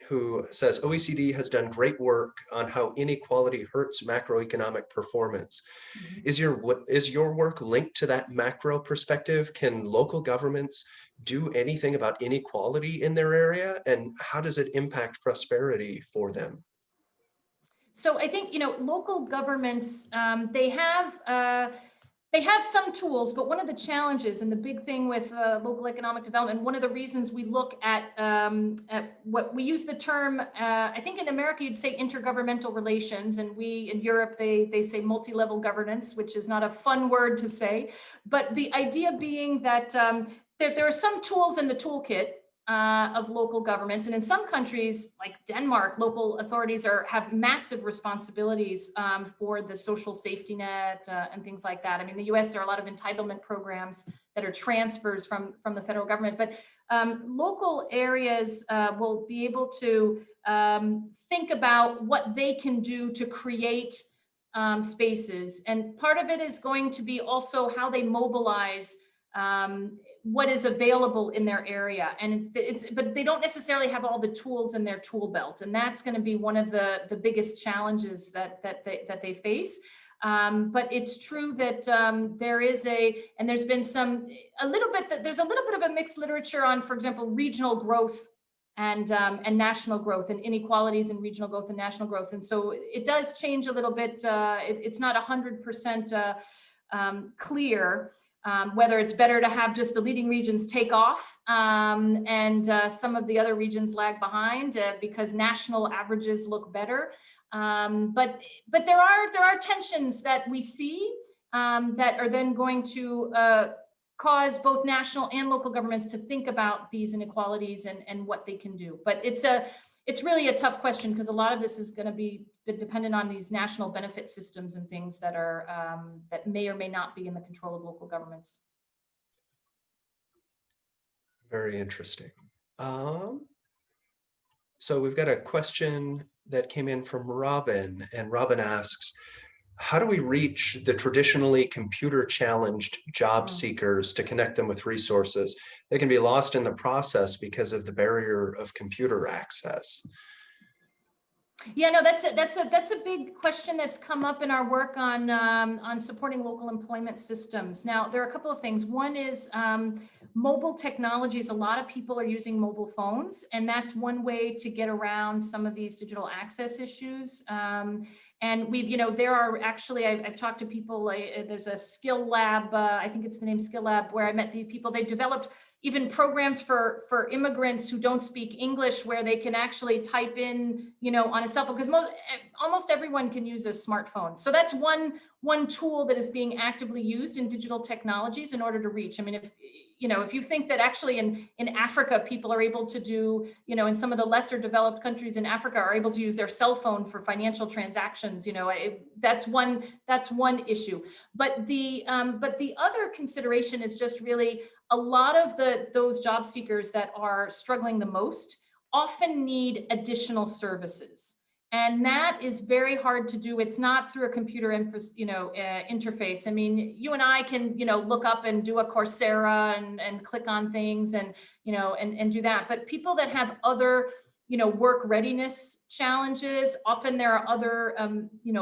who says OECD has done great work on how inequality hurts macroeconomic performance. Mm-hmm. Is your work linked to that macro perspective? Can local governments do anything about inequality in their area? And how does it impact prosperity for them? So I think, local governments, they have some tools, but one of the challenges and the big thing with local economic development, one of the reasons we look at what we use the term, I think in America you'd say intergovernmental relations, and in Europe they say multi-level governance, which is not a fun word to say, but the idea being that there are some tools in the toolkit of local governments. And in some countries, like Denmark, local authorities have massive responsibilities for the social safety net and things like that. I mean, in the US, there are a lot of entitlement programs that are transfers from the federal government, but local areas will be able to think about what they can do to create spaces. And part of it is going to be also how they mobilize what is available in their area. And but they don't necessarily have all the tools in their tool belt. And that's going to be one of the biggest challenges that they face. But it's true that there's a little bit of a mixed literature on, for example, regional growth and national growth, and inequalities and regional growth and national growth. And so it does change a little bit. It's not 100% clear whether it's better to have just the leading regions take off and some of the other regions lag behind because national averages look better. But there are tensions that we see that are then going to cause both national and local governments to think about these inequalities and what they can do. But it's really a tough question because a lot of this is going to be dependent on these national benefit systems and things that are that may or may not be in the control of local governments. Very interesting. So we've got a question that came in from Robin, and Robin asks, how do we reach the traditionally computer-challenged job seekers to connect them with resources? They can be lost in the process because of the barrier of computer access. Yeah, no, that's a big question that's come up in our work on supporting local employment systems. Now, there are a couple of things. One is mobile technologies. A lot of people are using mobile phones, and that's one way to get around some of these digital access issues. And we've, there are actually, I've talked to people, there's a skill lab, I think it's the name Skill Lab, where I met the people. They've developed even programs for immigrants who don't speak English, where they can actually type in, on a cell phone, because almost everyone can use a smartphone. So that's one tool that is being actively used in digital technologies in order to reach. I mean, if you think that actually in Africa, people are able to do, in some of the lesser developed countries in Africa are able to use their cell phone for financial transactions, that's one issue. But the other consideration is just really a lot of those job seekers that are struggling the most often need additional services. And that is very hard to do. It's not through a computer interface. I mean, you and I can, look up and do a Coursera and click on things and do that. But people that have other, work readiness challenges, often there are other,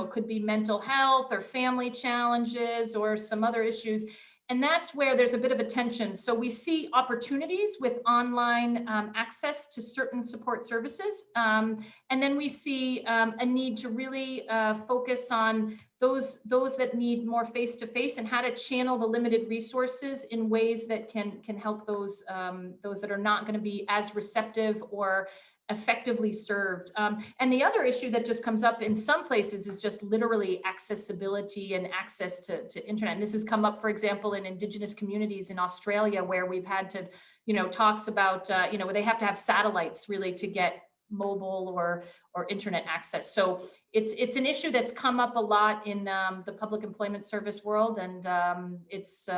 could be mental health or family challenges or some other issues. And that's where there's a bit of a tension. So we see opportunities with online access to certain support services. And then we see a need to really focus on those that need more face-to-face and how to channel the limited resources in ways that can help those that are not going to be as receptive or effectively served. And the other issue that just comes up in some places is just literally accessibility and access to internet. And this has come up, for example, in Indigenous communities in Australia, where we've had to, talks about, where they have to have satellites really to get mobile or internet access. So it's an issue that's come up a lot in the public employment service world. And it's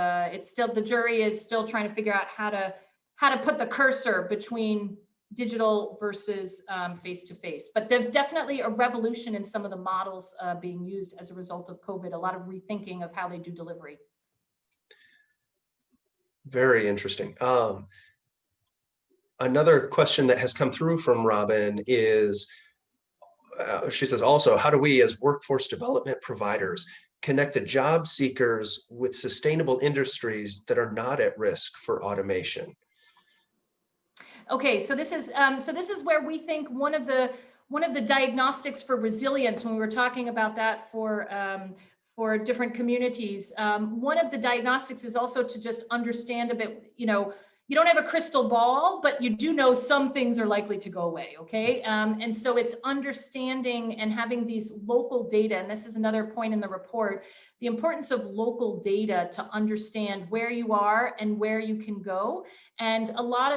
still, the jury is still trying to figure out how to put the cursor between digital versus face-to-face. But there's definitely a revolution in some of the models being used as a result of COVID, a lot of rethinking of how they do delivery. Very interesting. Another question that has come through from Robin is, she says also, how do we as workforce development providers connect the job seekers with sustainable industries that are not at risk for automation? Okay, so this is where we think one of the diagnostics for resilience, when we were talking about that for different communities, one of the diagnostics is also to just understand a bit, you don't have a crystal ball, but you do know some things are likely to go away, okay? And so it's understanding and having these local data, and this is another point in the report, the importance of local data to understand where you are and where you can go. And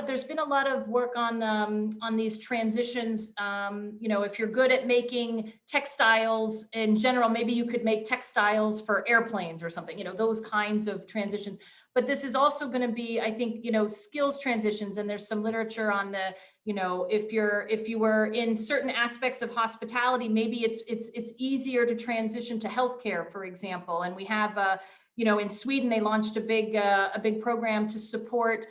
there's been a lot of work on these transitions. If you're good at making textiles in general, maybe you could make textiles for airplanes or something, those kinds of transitions. But this is also going to be, I think, skills transitions. And there's some literature on the, if you were in certain aspects of hospitality, maybe it's easier to transition to healthcare, for example. And we have, in Sweden, they launched a big program to support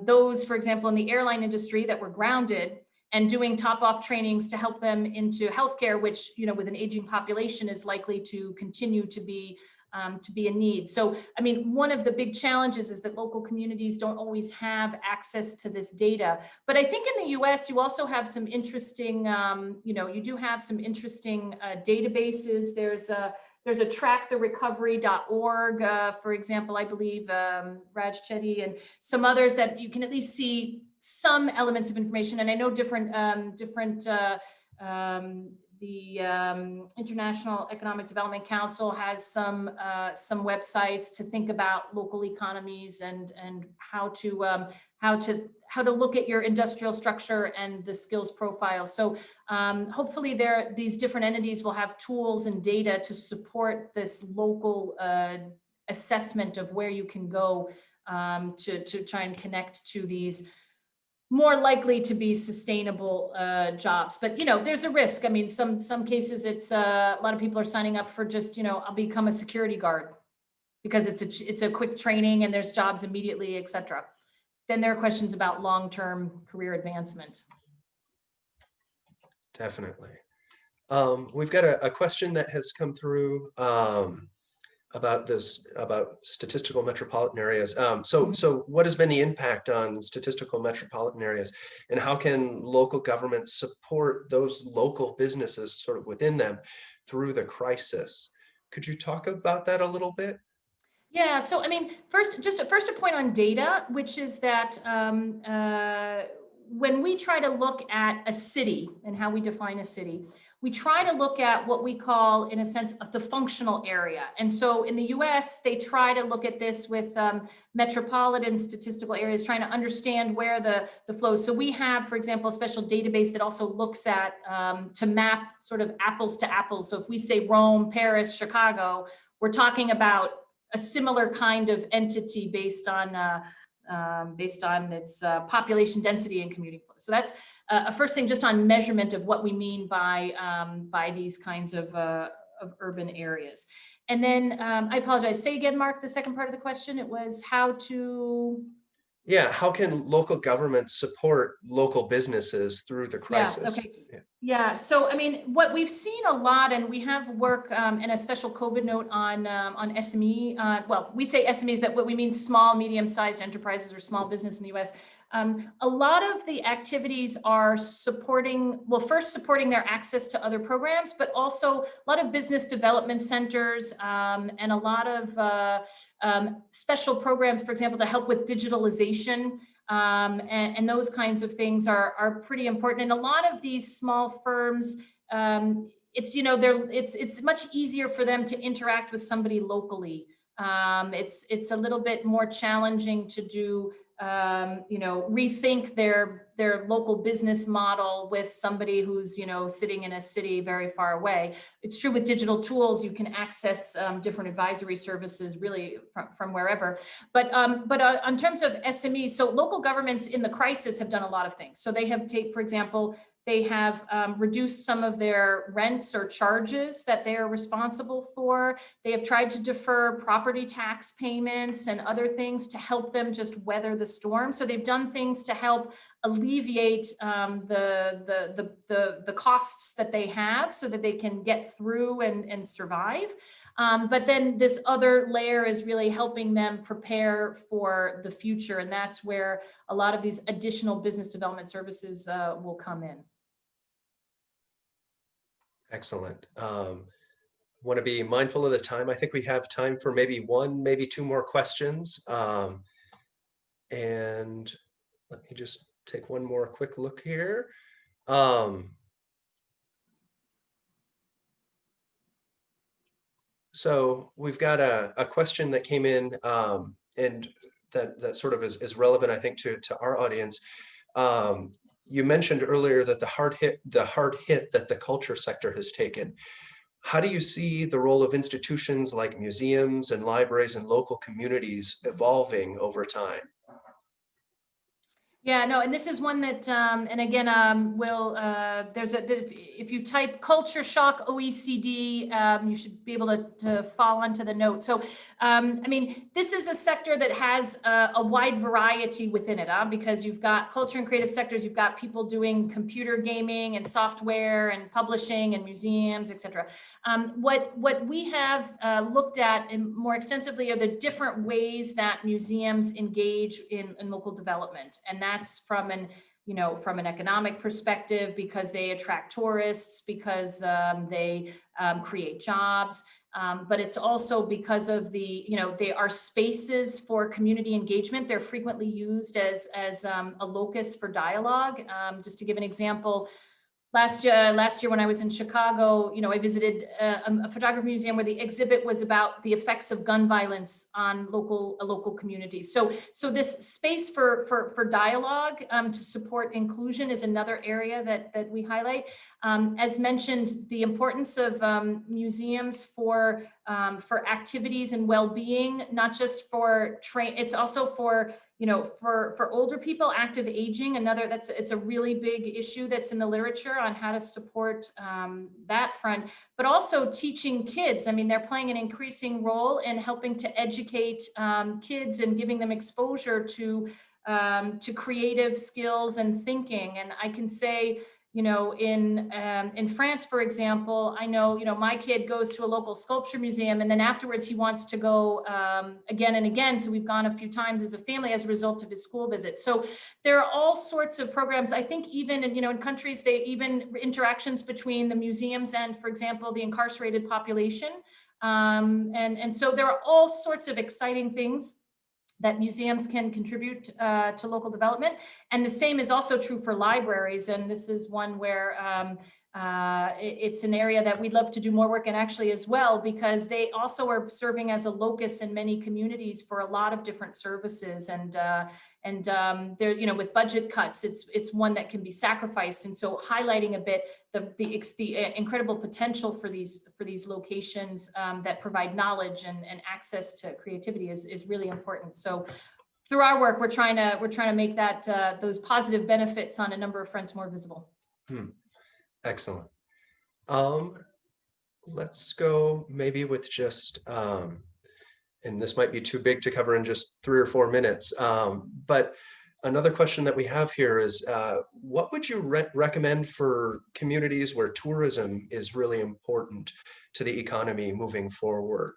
those, for example, in the airline industry that were grounded, and doing top-off trainings to help them into healthcare, which, with an aging population is likely to continue to be to be a need. So, I mean, one of the big challenges is that local communities don't always have access to this data. But I think in the US, you also have some interesting, you do have some interesting databases. There's a tracktherecovery.org, for example, I believe, Raj Chetty and some others that you can at least see some elements of information. And I know the International Economic Development Council has some websites to think about local economies and how to look at your industrial structure and the skills profile. So hopefully these different entities will have tools and data to support this local assessment of where you can go to try and connect to these more likely to be sustainable jobs. But there's a risk. I mean, some cases it's a lot of people are signing up for just I'll become a security guard because it's a quick training and there's jobs immediately, etc. Then there are questions about long-term career advancement. Definitely. We've got a question that has come through about statistical metropolitan areas. So what has been the impact on statistical metropolitan areas, and how can local governments support those local businesses sort of within them through the crisis? Could you talk about that a little bit? Yeah, so I mean, first a point on data, which is that when we try to look at a city and how we define a city, we try to look at what we call, in a sense, the functional area. And so in the US, they try to look at this with metropolitan statistical areas, trying to understand where the flows. So we have, for example, a special database that also looks at to map sort of apples to apples. So if we say Rome, Paris, Chicago, we're talking about a similar kind of entity based on its population density and commuting flow. So that's a first thing, just on measurement of what we mean by these kinds of urban areas. And then I apologize. Say again, Mark, the second part of the question. It was how to. Yeah, how can local governments support local businesses through the crisis? Yeah, okay. Yeah, so I mean, what we've seen a lot, and we have work and a special COVID note on SME. Well, we say SMEs, but what we mean small, medium-sized enterprises or small business in the U.S. A lot of the activities are supporting their access to other programs, but also a lot of business development centers and a lot of special programs, for example, to help with digitalization. And those kinds of things are pretty important. And a lot of these small firms, it's much easier for them to interact with somebody locally. It's a little bit more challenging to do rethink their local business model with somebody who's sitting in a city very far away. It's true with digital tools, you can access different advisory services really from wherever. But in terms of SMEs, so local governments in the crisis have done a lot of things. So they have for example, they have reduced some of their rents or charges that they are responsible for. They have tried to defer property tax payments and other things to help them just weather the storm. So they've done things to help alleviate the costs that they have so that they can get through and survive. But then this other layer is really helping them prepare for the future. And that's where a lot of these additional business development services will come in. Excellent. Want to be mindful of the time. I think we have time for maybe one, maybe two more questions. And let me just take one more quick look here. So we've got a question that came in and that sort of is relevant, I think, to our audience. You mentioned earlier that the hard hit that the culture sector has taken. How do you see the role of institutions like museums and libraries and local communities evolving over time? Yeah, no, and this is one that, and again, if you type culture shock OECD, you should be able to fall onto the note. So, I mean, this is a sector that has a wide variety within it, because you've got culture and creative sectors, you've got people doing computer gaming and software and publishing and museums, et cetera. What we have looked at more extensively are the different ways that museums engage in local development, and that's from an economic perspective, because they attract tourists, because they create jobs. But it's also because of they are spaces for community engagement. They're frequently used as a locus for dialogue. Just to give an example, last year when I was in Chicago, I visited a photography museum where the exhibit was about the effects of gun violence on local communities. So this space for dialogue to support inclusion is another area that we highlight. As mentioned, the importance of museums for activities and well-being, not just for it's also for for older people, active aging. It's a really big issue that's in the literature on how to support that front, but also teaching kids. I mean, they're playing an increasing role in helping to educate kids and giving them exposure to creative skills and thinking. And I can say, in France, for example, I know, my kid goes to a local sculpture museum, and then afterwards he wants to go again and again. So we've gone a few times as a family as a result of his school visit. So there are all sorts of programs. I think even in countries, they even interactions between the museums and, for example, the incarcerated population. And so there are all sorts of exciting things that museums can contribute to local development. And the same is also true for libraries. And this is one where it's an area that we'd love to do more work in, actually, as well, because they also are serving as a locus in many communities for a lot of different services. And they're, with budget cuts, it's one that can be sacrificed. And so highlighting a bit the incredible potential for these locations that provide knowledge and access to creativity is really important. So through our work, we're trying to make that those positive benefits on a number of fronts more visible. Excellent. Let's go maybe with just and this might be too big to cover in just 3 or 4 minutes. But another question that we have here is, what would you recommend for communities where tourism is really important to the economy moving forward?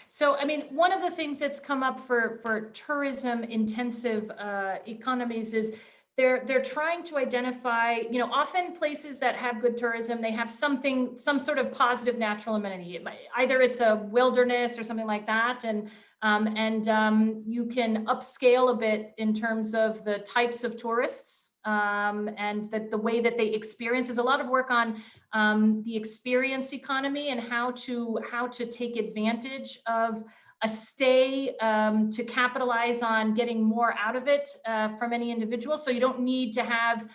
So, I mean, one of the things that's come up for tourism intensive economies is they're trying to identify, often places that have good tourism, they have some sort of positive natural amenity. Either it's a wilderness or something like that, and you can upscale a bit in terms of the types of tourists, and that the way that they experience. There's a lot of work on the experience economy and how to take advantage of a stay to capitalize on getting more out of it from any individual. So you don't need to have,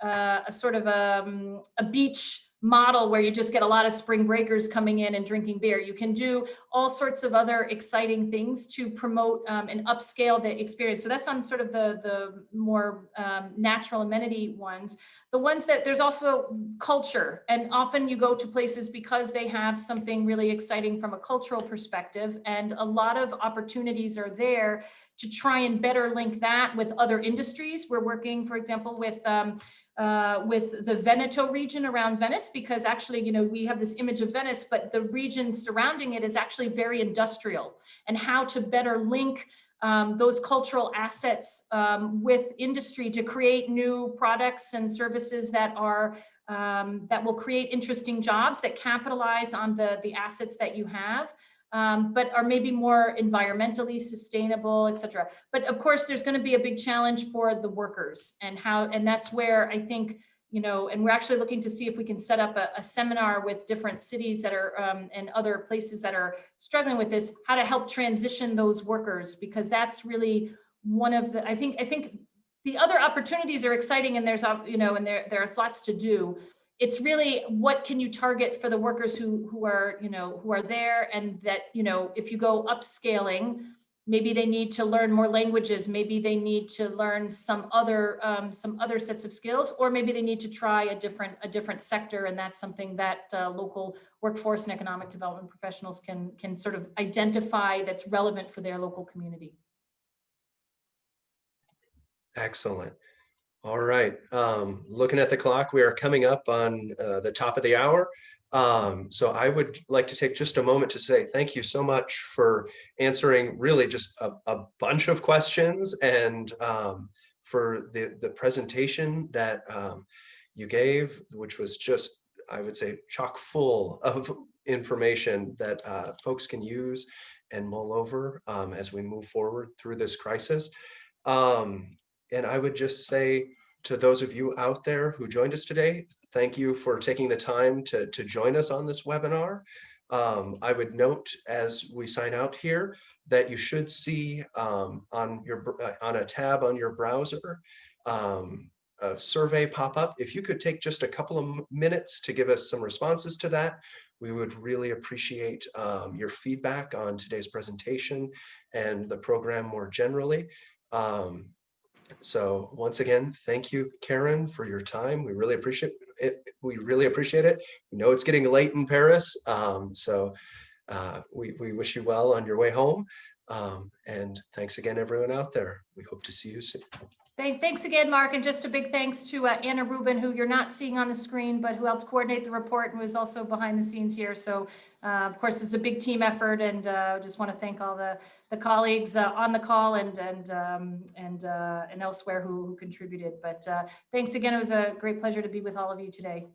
a sort of a beach model where you just get a lot of spring breakers coming in and drinking beer. You can do all sorts of other exciting things to promote and upscale the experience. So that's on sort of the more natural amenity ones. The ones that there's also culture, and often you go to places because they have something really exciting from a cultural perspective, and a lot of opportunities are there to try and better link that with other industries. We're working, for example, with the Veneto region around Venice, because actually, we have this image of Venice, but the region surrounding it is actually very industrial, and how to better link those cultural assets with industry to create new products and services that will create interesting jobs that capitalize on the assets that you have. But are maybe more environmentally sustainable, et cetera. But of course, there's going to be a big challenge for the workers, and that's where I think, and we're actually looking to see if we can set up a seminar with different cities that are and other places that are struggling with this, how to help transition those workers, because that's really one of the, I think the other opportunities are exciting, and there's, and there's lots to do. It's really, what can you target for the workers who are there, and that, if you go upscaling, maybe they need to learn more languages, maybe they need to learn some other sets of skills, or maybe they need to try a different sector, and that's something that local workforce and economic development professionals can sort of identify that's relevant for their local community. Excellent. All right. Looking at the clock, we are coming up on the top of the hour. So I would like to take just a moment to say thank you so much for answering really just a bunch of questions, and for the presentation that you gave, which was just, I would say, chock full of information that folks can use and mull over as we move forward through this crisis. And I would just say to those of you out there who joined us today, thank you for taking the time to join us on this webinar. I would note as we sign out here that you should see on a tab on your browser a survey pop up. If you could take just a couple of minutes to give us some responses to that, we would really appreciate your feedback on today's presentation and the program more generally. So once again, thank you, Karen, for your time. We really appreciate it. We really appreciate it. We know it's getting late in Paris, so we wish you well on your way home. And thanks again, everyone out there. We hope to see you soon. Thanks again, Mark, and just a big thanks to Anna Rubin, who you're not seeing on the screen, but who helped coordinate the report and was also behind the scenes here. So, of course, it's a big team effort, and just want to thank all the colleagues on the call and elsewhere who contributed. But thanks again. It was a great pleasure to be with all of you today.